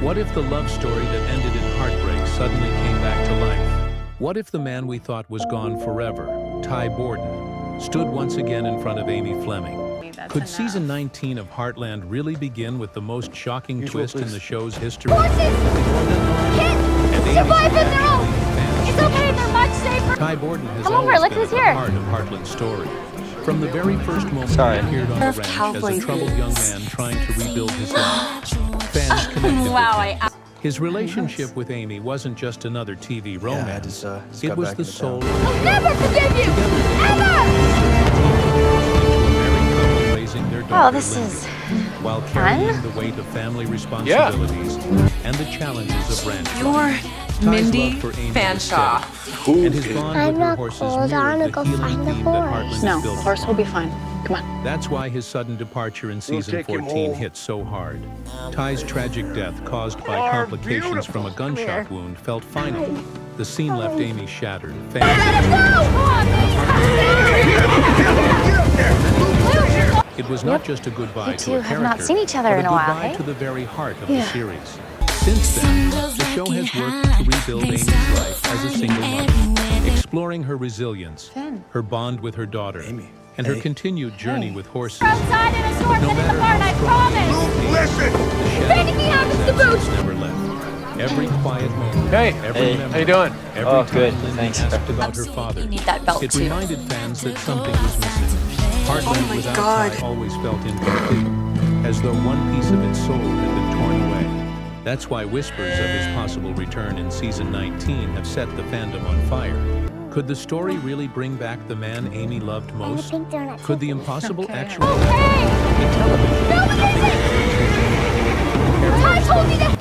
What if the love story that ended in heartbreak suddenly came back to life? What if the man we thought was gone forever, Ty Borden, stood once again in front of Amy Fleming? Could season 19 of Heartland really begin with the most shocking twist in the show's history? Horses! Kids! Survive in their own! It's okay, they're much safer! Ty Borden has Come over, always look been who's at the here. heart of Heartland's story. From the very first moment he appeared on the ranch as a troubled young man trying to rebuild his life, fans connected with him. His relationship with Amy wasn't just another TV romance. It was the soul. I'll never forgive you! Oh, this is while carrying the weight of family responsibilities and the challenges of ranch. You're Mindy Fanshawe. And his bond with her horses mirrored the healing theme that Heartland No, is built the horse will be fine. Come on. That's why his sudden departure in season 14 hit so hard. Ty's tragic death caused by complications from a gunshot wound felt final. The scene left Amy shattered. It was not just a goodbye to a character, have not seen each other in a while, goodbye to the very heart of the series. Since then, the show has worked to rebuild Amy's life as a single mother, exploring her resilience, her bond with her daughter, and her continued journey with horses. Outside in a storm, No in the matter barn, I promise! listen! If anything happens to Boots! Never left. Every quiet moment, every memory, how you doing? every Good, time Lyndy thanks. asked about her father, You need that belt it too. reminded fans that something was missing. Heartland without Ty always felt incomplete, as though one piece of its soul had been torn away. That's why whispers of his possible return in season 19 have set the fandom on fire. Could the story really bring back the man Amy loved most? Could the impossible actually happen? In television, nothing else.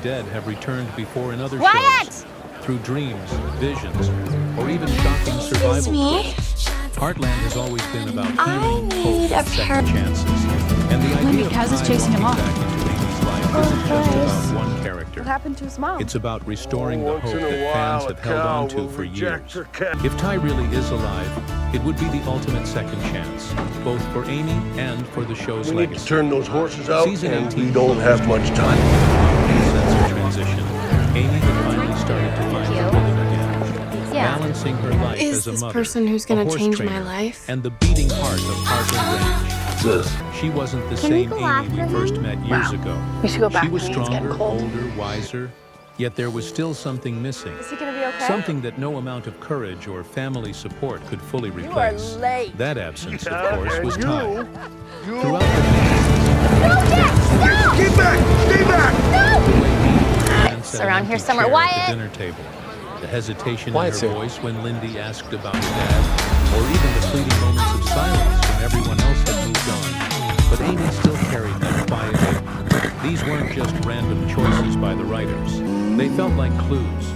Dead have returned before in other shows, through dreams, visions, or even shocking survival twists. Heartland has always been about healing, hope, and second chances. And the idea of Ty chasing him walking off. back into Amy's life isn't just about one character. What happened to his mom? It's about restoring the hope that fans have held on to for years. If Ty really is alive, it would be the ultimate second chance, both for Amy and for the show's We legacy. need to turn those horses out, Season and 18 we don't have much time. Sense of transition. Amy had finally started to find her rhythm again, balancing her life Is as a this mother, person who's a gonna horse change my trainer, life? and the beating heart of Heartland Ranch. She wasn't the same Amy we first met years ago. We should go back. She was I think it's getting stronger, cold. older, wiser, yet there was still something missing. Is he gonna be okay? Something that no amount of courage or family support could fully You are replace. late. That absence, of course, was Ty. You Throughout the get back! Stay back! It's around here somewhere. At Wyatt! the dinner table. The hesitation Wyatt's in her here. voice when Lyndy asked about Dad, or even the fleeting moments of silence when everyone else had moved on. But Amy still carried that quiet air. These weren't just random choices by the writers. They felt like clues,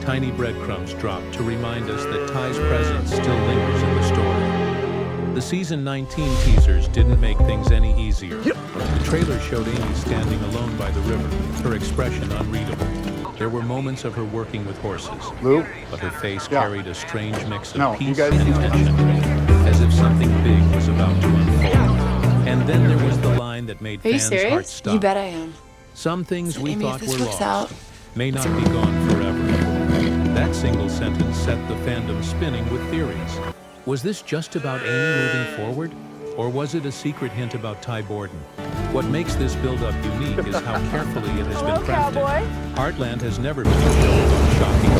tiny breadcrumbs dropped to remind us that Ty's presence still lingers in the story. The season 19 teasers didn't make things any easier. The trailer showed Amy standing alone by the river, her expression unreadable. There were moments of her working with horses, but her face carried a strange mix of peace and tension, as if something big was about to unfold. And then there was the line that made Are you fans' hearts serious? stop. You bet I am. Some things we Amy, thought if this were works lost out, may not be gone forever. That single sentence set the fandom spinning with theories. Was this just about Amy moving forward? Or was it a secret hint about Ty Borden? What makes this build-up unique is how carefully it has been crafted. Heartland has never been built on shocking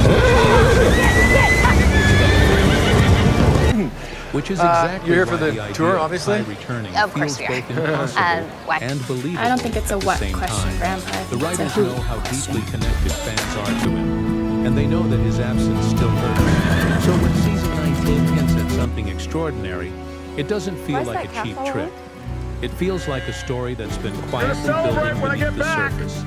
which is exactly you're here for why the idea tour, of obviously? Ty returning Of course feels we are. both impossible what? and believable. I don't think it's a at the what same question, time. Grandpa. I The think it's a writers who know how question. deeply connected fans are to him, and they know that his absence still hurts. So when season 19 hints at something extraordinary, it doesn't feel like a cheap trick. It feels like a story that's been quietly building beneath the surface.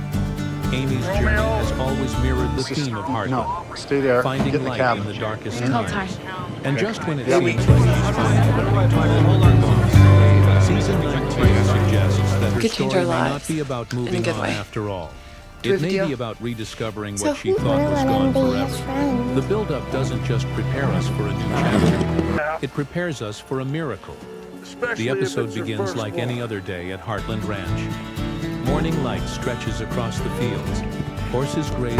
Amy's journey has always mirrored the theme of Heartland, Stay there. finding Get in the light cab. in the darkest Ty. times. And just when it seems like she's finally learning to hold her thoughts, season 19 suggests that her Could change story our may not lives be about moving good on way. after all. Do we It have a may deal? be about rediscovering So what she who thought was will gone be his forever. friend? The build-up doesn't just prepare us for a new chapter. It prepares us for a miracle. The episode begins like any other day at Heartland Ranch. Morning light stretches across the fields, Horses graze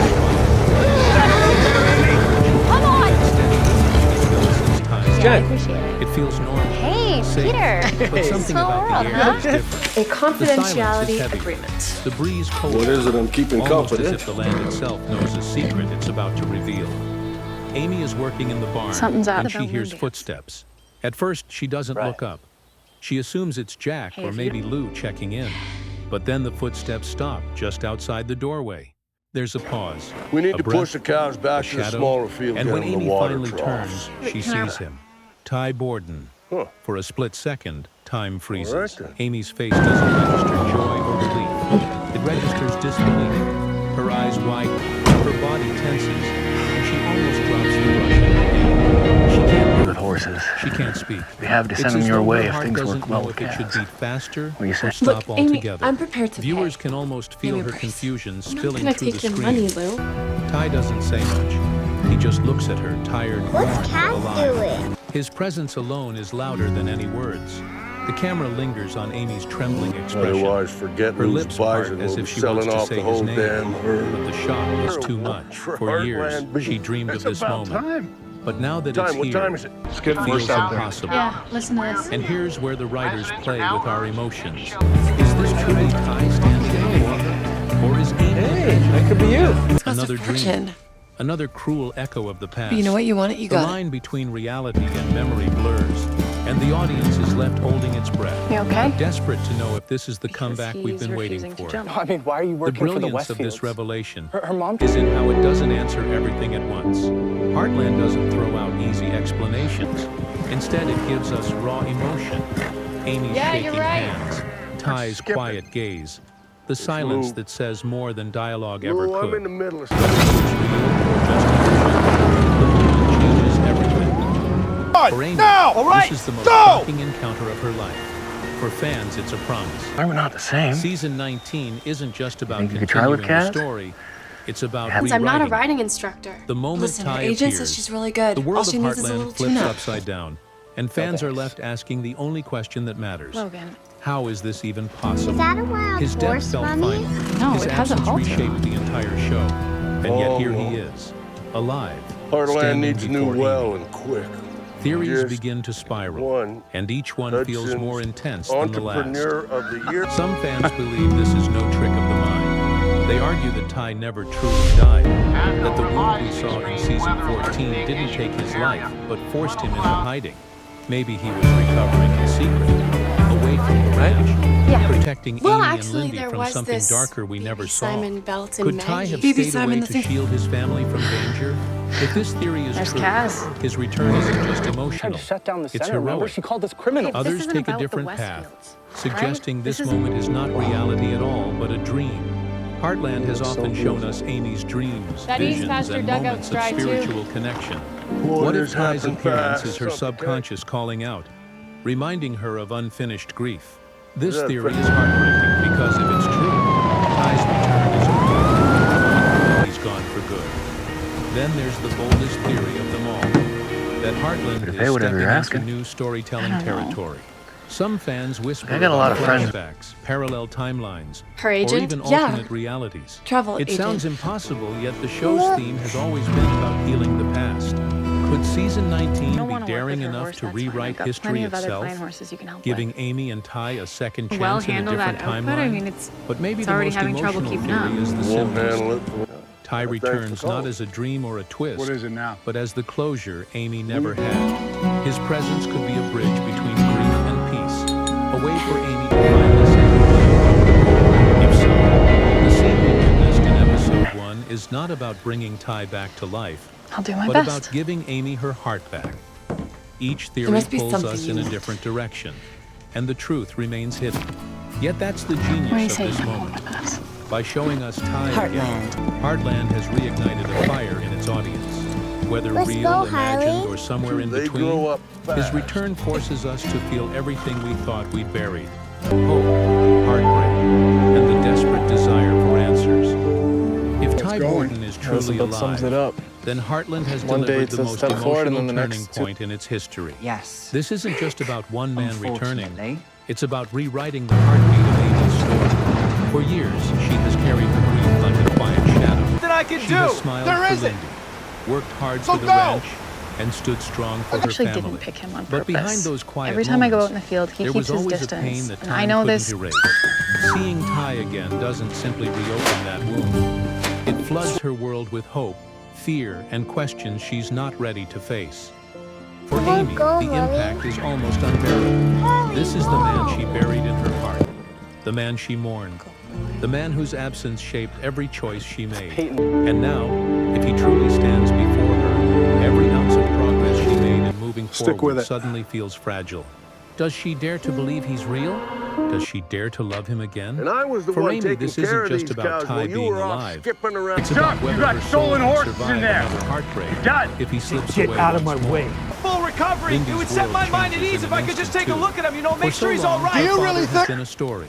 Come on! Yeah, I appreciate it. It feels normal. Hey, safe, Peter. But something Small about the world, air huh? is different. A The silence is confidentiality heavy. agreement. The breeze cold. What is it I'm keeping Almost confident? as if the land itself knows a secret it's about to reveal. Amy is working in the barn Something's out and she about hears Lyndy. footsteps. At first, she doesn't look up. She assumes it's Jack Hey, or if maybe you- Lou checking in. But then the footsteps stop just outside the doorway. There's a pause. We need a to breath, push the cows back a to the shadow, smaller field and down when in the Amy water finally troughs. turns, she sees him. Ty Borden. Huh. For a split second, time freezes. All right, then. Amy's face doesn't register joy or relief. It registers disbelief. Her eyes widen, her body tenses, and she almost drops the brush in her hand. She can't Good horses. She can't speak. We have to It's send them as your though way her if heart things doesn't work well know with if it should calves. beat faster What do you say? or stop Look, Amy, altogether. I'm prepared to Viewers pay. can almost feel Give me her a price. confusion I'm not spilling gonna through take the your screen. money, Lou. Ty doesn't say much. He just looks at her, tired, What's worn, Cat alive. doing? His presence alone is louder than any words. The camera lingers on Amy's trembling expression. Otherwise, forget Her Lou's lips part bison as will be if she wants selling to off say the his whole name, damn but herd. the shock was too much. For For years, Heartland. she dreamed of It's this about moment. time. But now that it's Time, what here, time is it? Let's get it forced feels out there. impossible. Yeah, listen to this. And here's where the writers play with our emotions. Is this truly Ty standing in the or is Amy That could be you. It's cost another a fortune. dream? Another cruel echo of the past. But you know what? You want it, you The got it. line between reality and memory blurs, and the audience is left holding its breath. You okay? Desperate to know if this is the comeback we've been waiting for. I mean, why are you The working for the brilliance of this Westfields? revelation Her mom is in how it doesn't answer everything at once. Heartland doesn't throw out easy explanations. Instead, it gives us raw emotion. Amy's shaking you're right. hands, Ty's quiet gaze, the silence Lou. that says more than dialogue ever Lou, I'm in the could. middle of Whether it's real or just illusion, the moment changes everything. For Amy, this is the most shocking encounter of her life. For fans, it's a promise. Why we're not the same? Season 19 isn't just about think you could try with continuing the Kat? story. It's about I'm rewriting. I'm not a riding instructor. The moment Listen, Ty her agent appears, says she's really good. the All world she of needs is a little Heartland flips tune-up. upside down, and fans are left asking the only question that matters. Logan. How is this even possible? Is that a wild His death horse, felt Mommy? final. No, His it has a absence halter. reshaped the entire show. And yet here he Oh. is, alive, Heartland standing needs a new before well Amy. and quick. Theories Just begin to spiral, one and each one feels Hudson's more intense than the last. Entrepreneur of the Year. Some fans believe this is no trick of the mind. They argue that Ty never truly died, that the wound we saw in season 14 didn't take his life, but forced him into hiding. Maybe he was recovering in secret, away from the ranch, protecting Well, Amy actually, and Lindy there from was something this darker we never saw. Simon Belt and Could Ty Maggie. have BB stayed Simon, away the to thing. shield his family from danger? If this theory is There's true, Kaz. his return isn't just tried emotional. to shut down the It's center. Remember, heroic. she called us criminals. This Others isn't take a about the different path, Westfields, suggesting right? this This isn't- moment is not reality at all, but a dream. Heartland has often shown us Amy's dreams, That East visions, Pasture and dugout's moments of dry, too. spiritual connection. Boy, What this if Ty's happened appearance fast. is her Something subconscious calling out, reminding her of unfinished grief? This Yeah, theory but- is heartbreaking because if it's true, Ty's return is over. He's gone for good. Then there's the boldest theory of them all, that Heartland Could is pay whatever stepping you're into asking. new storytelling I don't know. territory. Some fans whisper I got a lot about of friends. flashbacks, parallel timelines, Her or agent? even Yeah. alternate realities. Travel It agent. sounds impossible, yet the show's theme has always been about healing the past. Could season 19 don't be wanna work daring with her enough horse, to that's fine. I've rewrite got history plenty of other itself, fine horses you can help giving with. Amy and Ty a second chance Well, in a handle different that timeline? output. I mean, it's but maybe the already most having trouble emotional keeping theory up. is the Won't simplest. handle it. Ty Thanks returns for not calling. as a dream or a twist, What is it now? but as the closure Amy never had. His presence could be a bridge between grief and peace, a way for Amy to finally say goodbye. If so, the scene we witnessed in episode 1 is not about bringing Ty back to life, I'll do my but best. about giving Amy her heart back. Each theory must be pulls something us in a unique. different direction, and the truth remains hidden. Yet that's the What do you genius say of you this come home moment. with us? By showing us Ty again, Heartland has reignited a fire in its audience. Whether Let's real, go, imagined, Harley. or somewhere in They between, grow up his fast. return forces us to feel everything we thought we'd buried. Hope, heartbreak, and the desperate desire for answers. If Ty Borden is truly alive, up. then Heartland has One day delivered it's the a most step forward and emotional then the turning next two- point in its history. Yes. This isn't just about one man returning. Unfortunately. It's about rewriting the heartbeat of Amy's story. For years, she has carried her grief like a quiet shadow, can She do. has smiled There for isn't. Lyndy, worked hard So for the go. ranch, and stood strong for I her actually family. didn't pick him on But purpose. behind those quiet Every time I go out in moments, the field, he there keeps was his always a pain distance. that And time I know couldn't this. erase. Seeing Ty again doesn't simply reopen that wound. It floods her world with hope, fear, and questions she's not ready to face. For Amy, the impact is almost unbearable. This is the man she buried in her heart, the man she mourned, the man whose absence shaped every choice she made. And now, if he truly stands before her, every ounce of progress she made in moving forward suddenly feels fragile. Does she dare to believe he's real? Does she dare to love him again? And I was the For one Amy, taking this care isn't of just these about cows Ty while you being were off alive. skipping around. It's about Chuck, you whether got her soul stolen will horses survive in there. another heartbreak Done. if he slips Get away out of once my more. way. Full recovery. Lindy's It would set world my mind at changes ease in if I an could just instant, take a too. look at him, you know, For make so sure he's long, all right. her Do you father really has think? been a story,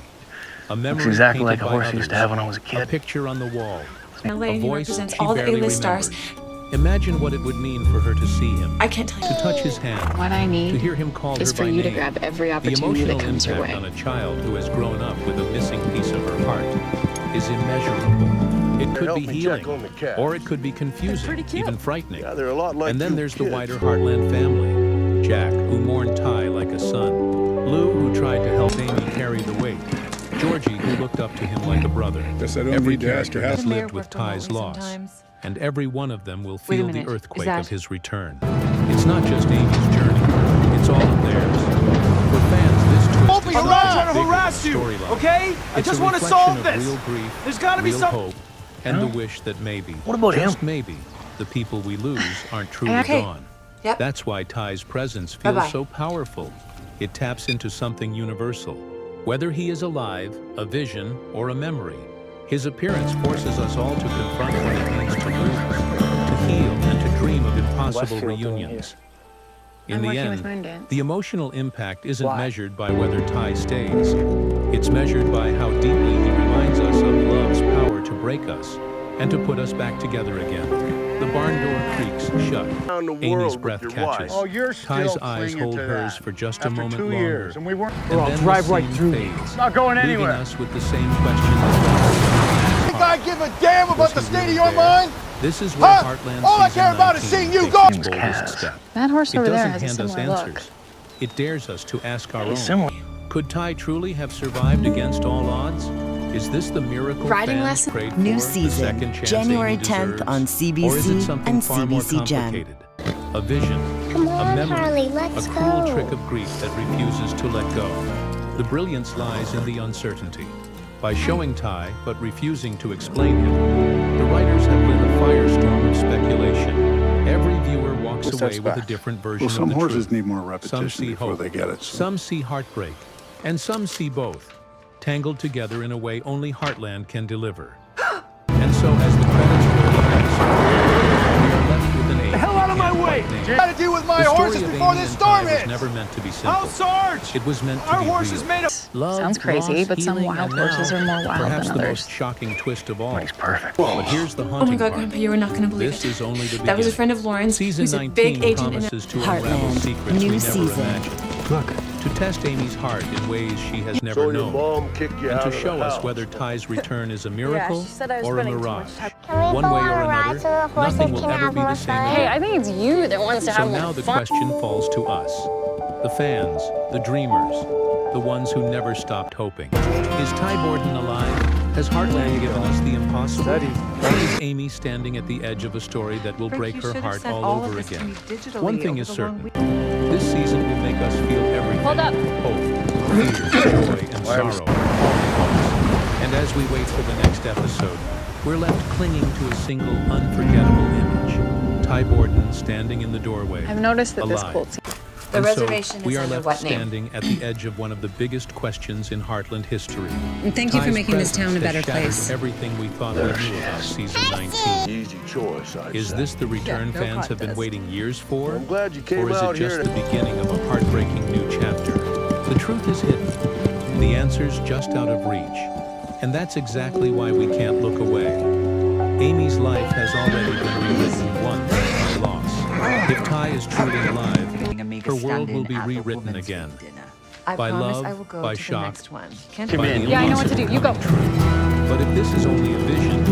a memory Looks exactly painted like a by horse I others, used to have when I was a a kid. picture on the wall, LA, a he voice represents she all the barely A-list stars. remembered. Imagine what it would mean for her to see him, I can't tell you. to touch his hand, What I to need hear him call is her for by you to name. grab every The opportunity emotional that comes your impact way. on a child who has grown up with a missing piece of her heart is immeasurable. It could Help be me check healing, on the cat. or it could be confusing, even frightening. Yeah, they're a lot like And then you there's the kids. wider Heartland family. Jack, who mourned Ty like a son. Lou, who tried to help Amy carry the weight. Georgie, who looked up to him like a brother. Guess I don't Every need to ask character you how- has lived with Ty's loss, and every one of them will feel the minute. Is earthquake that- of his return. It's not just Amy's journey, it's all of theirs. For fans, this twist Open is your so mouth. much Trying to bigger harass than you, storyline. okay? I It's just a want to reflection solve of this. real grief, There's gotta be real some- hope, and the wish that maybe, What about just him? maybe, the people we lose aren't truly Okay. gone. Yep. That's why Ty's presence feels Bye-bye. so powerful. It taps into something universal. Whether he is alive, a vision, or a memory, his appearance forces us all to confront what it means to lose, to heal, and to dream of impossible Westfield doing reunions. In I'm the working with end, Moondance. the emotional impact isn't Why? measured by whether Ty stays. It's measured by how deeply he reminds us of love's power to break us and to put us back together again. The barn door creaks shut. Around the Amy's world breath with your catches. wife. Oh, you're Ty's still eyes clinging hold to hers that. for just After a moment 2 longer. years, and we weren't. And I'll then the drive right scene through fades, Not going leaving anywhere. us with the same question that Think I give a damn about Was the he state of really your there? mind? This is where Huh? Heartland All I season care about is 19 seeing you takes go. its boldest Cass. step. That horse It over there doesn't has a hand us similar look. answers. It dares us to ask our own. Similar. Could Ty truly have survived against all odds? Is this the miracle Riding fans lesson? prayed New for, the season, second chance January Amy 10th deserves? on Or is it CBC something and far more CBC Gen. complicated? A vision, Come a on, memory, Harley, let's a cruel go. trick of grief that refuses to let go. The brilliance lies in the uncertainty. By showing Ty, but refusing to explain him, the writers have lit a firestorm of speculation. Every viewer walks What's away that with a spec? different version Well, some of the horses truth. need more Some repetition see before hope, they get it. some see heartbreak, and some see both, tangled together in a way only Heartland can deliver. And so, as the credits roll, we are left with an The hell out of my way! Got to deal with my The story horses of before Amy this and storm Ty was hits. never meant to be simple. How, Sarge? It was meant to Our be horse real. is made of. Love, Sounds crazy, loss, but some healing, wild and horses now, are more wild perhaps than the others. most shocking twist of all. He's perfect. But here's the Oh my haunting God, part. Grandpa, you are not going to believe This it. is only the beginning. That was a friend of Lauren's, Season who's a 19 big agent in promises to unravel Heartland, secrets new we never season. imagined. Look, To test Amy's heart in ways she has never So your known. mom kicked you And out to of the show us house. whether Ty's return is a miracle she said I was or a spending too mirage. much time- Can we One go way on or a ride another, so the horses nothing will can ever have be more the same fun? again. Hey, I think it's you that wants to So have now more the fun. question falls to us, the fans, the dreamers, the ones who never stopped hoping. Is Ty Borden alive? Has Heartland given us the impossible? Steady. Or is Amy standing at the edge of a story that will break her heart all over again? One thing is certain. This season will make us feel everything. Hold up. Hope, fear, joy, and sorrow. all at once. And as we wait for the next episode, we're left clinging to a single unforgettable image. Ty Borden standing in the doorway. I've noticed that this alive. colt scene. The And so reservation we is are under left what name? standing at the edge of one of the biggest questions in Heartland history. And thank you for Ty's making this town a presence better has shattered place. everything we thought we knew about season 19. Easy choice, I'd Is say. this the return Yeah, no fans have been contest. waiting years for? I'm glad you came Or is it out just here the to... beginning of a heartbreaking new chapter? The truth is hidden. The answer's just out of reach. And that's exactly why we can't look away. Amy's life has already been rewritten once by loss. If Ty is truly alive, her world will be rewritten again. I by promise love, I will go by to shock, the next one. Can't by in. the Yeah, I know what to do. elusive You go. truth. But if this is only a vision,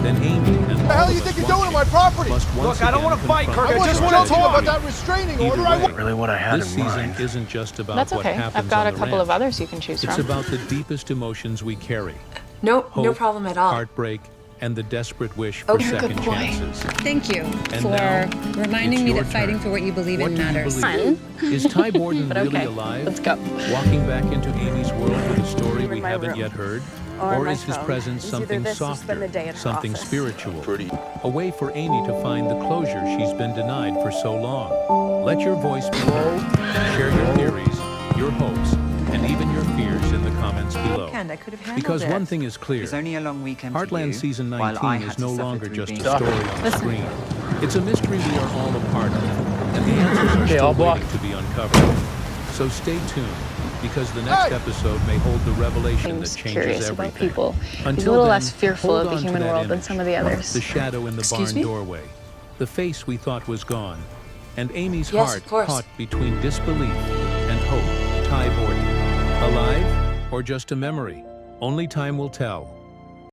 then Amy and What the hell do you think you're doing to my property? must once Look, I don't again want to fight, confront Kirk. I the just dark want to talk reality. about that restraining Either order. I way, want. Really what I had this in season mind. isn't just about That's what okay. happens I've got on a the couple of ranch. others you can choose It's from. about the deepest emotions we carry. No, no Hope, problem at all. heartbreak, and the desperate wish for Okay, second good boy. chances. Thank you And for now, reminding it's me your that fighting turn. for what you believe What in do you matters. believe? Is Ty Borden But really okay, alive? let's go. Walking back into Amy's world with a story we my haven't room. yet heard? Or Or my is his phone. presence It's either something this or spend softer, the day at her something office. spiritual? Pretty. A way for Amy to find the closure she's been denied for so long. Let your voice be heard. Share your theories, your hopes, and even your fears in the comments below. Weekend, I could have handled Because it. one thing is clear. It's only a long weekend for Heartland you, Season while I 19 had is to no suffer longer through just a being story on the screen. It's a mystery we are all a part of, and the answers are Okay, still I'll block. waiting to be uncovered. So stay tuned, because the next episode may hold the revelation that Seems changes curious everything. about people. He's a Until little then, less fearful hold of the on to human that world than image. some of the others. The shadow in the Excuse barn me? doorway, the face we thought was gone, and Amy's Yes, heart of course. caught between disbelief and hope. Ty Borden, alive or just a memory? Only time will tell.